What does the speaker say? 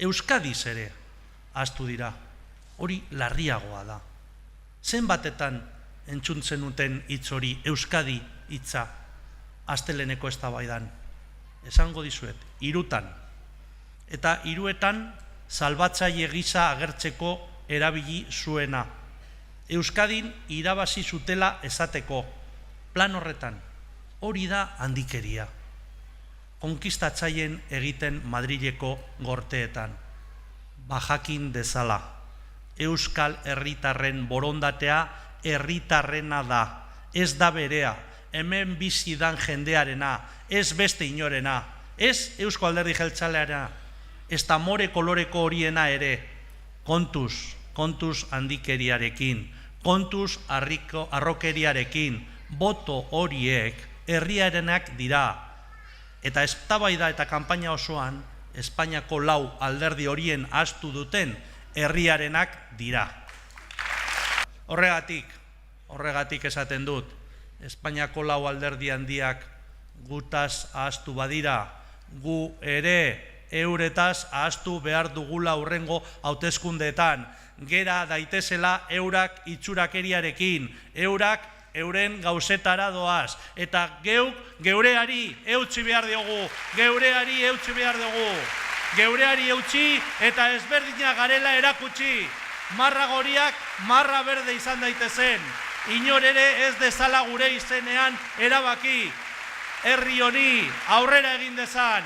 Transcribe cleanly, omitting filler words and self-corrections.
Euskadiz ere ahaztu dira. Hori larriagoa da. Zenbatetan entzuntzen duten hitz hori Euskadi hitza asteleheneko eztabaidan. Esango dizuet, 3. Eta 3 salbatzaile gisa agertzeko erabili zuena. Euskadin irabazi zutela esateko. Plan horretan, hori da handikeria. Konkistatzaileen egiten Madrileko gorteetan. Bajakin dezala. Euskal herritarren borondatea herritarrena da. Ez da berea, hemen bizidan jendearena, ez beste inorena, ez Eusko Alderdi Jeltzalearena, ez da more koloreko horiena ere. Kontuz handikeriarekin, kontuz harrokeriarekin, boto horiek herriarenak dira. Eta eztabaida eta kanpaina osoan, Espainiako 4 alderdi horien ahaztu duten herriarenak dira. Horregatik esaten dut, Espainiako 4 alderdi handiak gutaz ahaztu badira, gu ere euretaz ahaztu behar dugula hurrengo hauteskundeetan. Gera daitezela eurak itxurakeriarekin, eurak euren gauzetara doaz, eta geureari eutsi behar diogu, geureari eutsi eta ezberdina garela erakutsi, marra goriak marra berde izan daitezen, inor ere ez dezala gure izenean erabaki, herri honi aurrera egin dezan.